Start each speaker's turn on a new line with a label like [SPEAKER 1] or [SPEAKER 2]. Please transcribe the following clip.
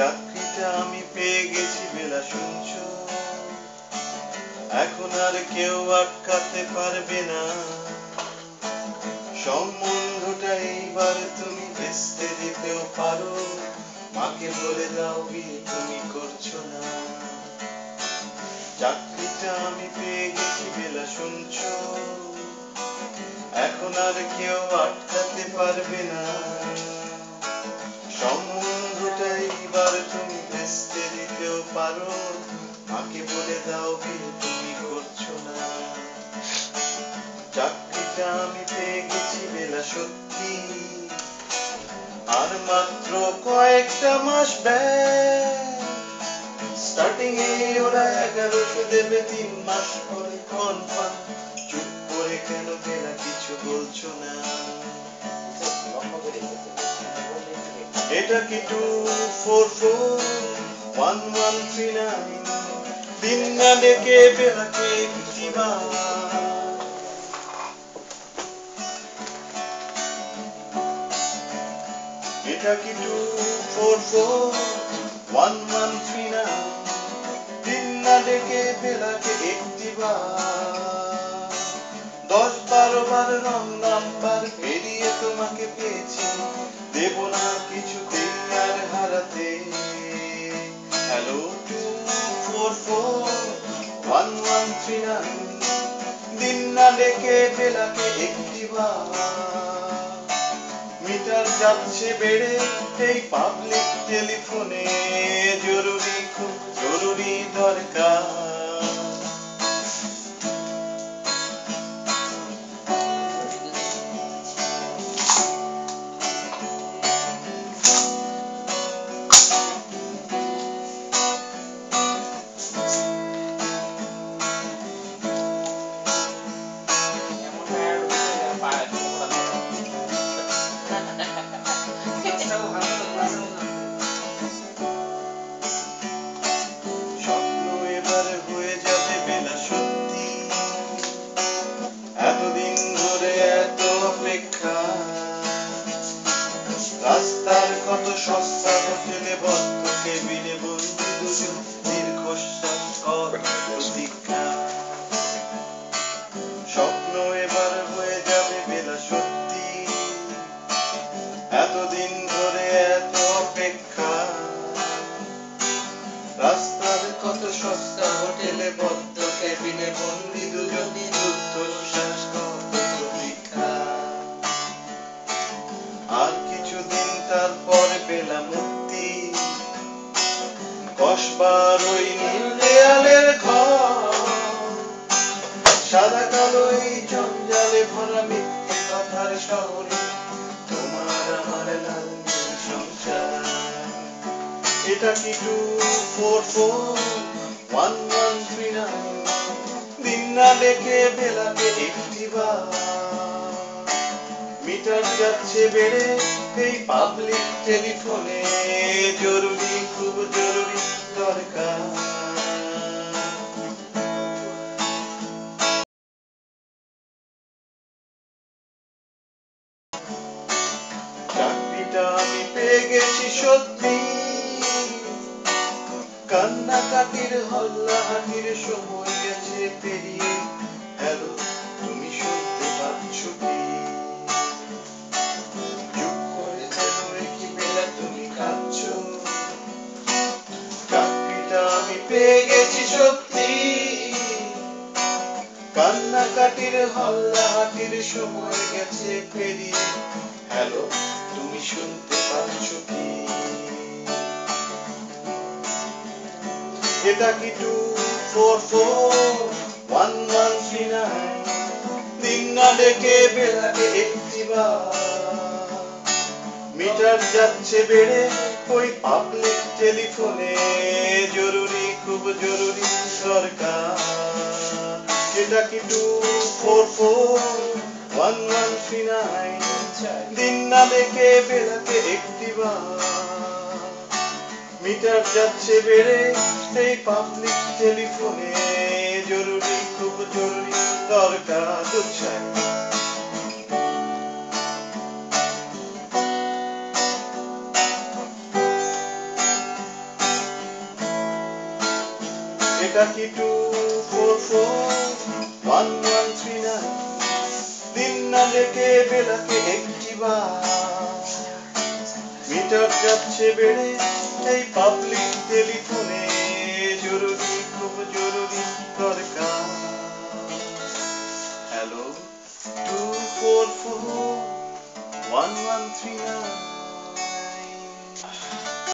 [SPEAKER 1] চাকরিটা আমি পেয়ে গেছি বেলা শুনছো, এখন আর কেউ আটকাতে পারবে না। সম্বন্ধটা এইবার তুমি ভেস্তে দিতেও পারো, মাকে বলে দাও বিয়ে তুমি করছো না। চাকরিটা আমি পেয়ে গেছি বেলা শুনছো, এখন আর কেউ আটকাতে পারবে না। সম্বন্ধটা এইবার তুমি ভেস্তে দিতেও পারো, মাকে বলে দাও বিয়ে তুমি করছো না। চাকরিটা আমি পেয়ে গেছি বেলা সত্যি, আর মাত্র কয়েকটা মাস ব্যয়। স্টার্টিং এ ওরা 1100 দেবে, 3 মাস পরে কনফার্ম। চুপ করে কেন বেলা কিছু বলছো না? এটা কি 2441139? দিন না ডেকে বেলাকে একটিবার। এটা কি 2441139? দিন না ডেকে বেলাকে একটিবার। 10-12 বার রং নাম্বার পেরিয়ে তোমাকে পেয়েছি, দেব না কিছুতেই আর হারাতে। হ্যালো 2441139, দিন না ডেকে বেলাকে একটিবার। মিটার যাচ্ছে বেড়ে এই পাবলিক টেলিফোনে, জরুরি খুব জরুরি দরকার। স্বপ্ন এবার হয়ে যাবে বেলা সত্যি, এতদিন ধরে এত অপেক্ষা। রাস্তার কত সস্তা হোটেলে বদ্ধ কেবিনে বন্দি দুজন, দীর্ঘশ্বাস কর প্রতীক্ষা। স্বপ্ন এবার হয়ে যাবে বেলা সত্যি, এতদিন ধরে এত অপেক্ষা। রাস্তার কত সস্তা হোটেলে বদ্ধ কেবিনে বন্দি দুজন, দীর্ঘশ্বাস কর প্রতীক্ষা। আর কিছুদিন তারপর বেলা মুক্তি, কসবার ওই নীল দেয়ালের ঘর। সাদা কালো এই জঞ্জালে ভরা মিথ্যে কথার শহরে, তোমার আমার লাল নীল সংসার। এটা কি 2441139? দিন না ডেকে বেলাকে একটিবার। মিটার যাচ্ছে বেড়ে এই পাবলিক টেলিফোনে, জরুরি খুব জরুরি দরকার। চাকরিটা আমি পেয়ে গেছি সত্যি, কান্নাকাটির হল্লাহাটির সময় গেছে পেরিয়ে। হ্যালো তুমি শুনতে পাচ্ছ কি? চুপ করে কেন কি বেলা তুমি কাঁদছো? চাকরিটা আমি পেয়ে গেছি সত্যি, কান্নাকাটির হল্লাহাটির সময় গেছে পেরিয়ে। হ্যালো তুমি শুনতে পাচ্ছ কি? এটা কি 2441139? দিন না ডেকে বেলাকে একটিবার। মিটার যাচ্ছে বেড়ে ওই পাবলিক টেলিফোনে, জরুরি খুব জরুরি দরকার। এটা কি 2441139? দিন না ডেকে বেলাকে একটিবার। মিটার যাচ্ছে বেড়ে এই পাবলিক টেলিফোনে, জরুরি খুব জরুরি দরকার। একাকি 2441139 দিন না ডেকে বেলাকে একটিবার মিটার যাচ্ছে বেড়ে এই পাবলিক টেলিফোনে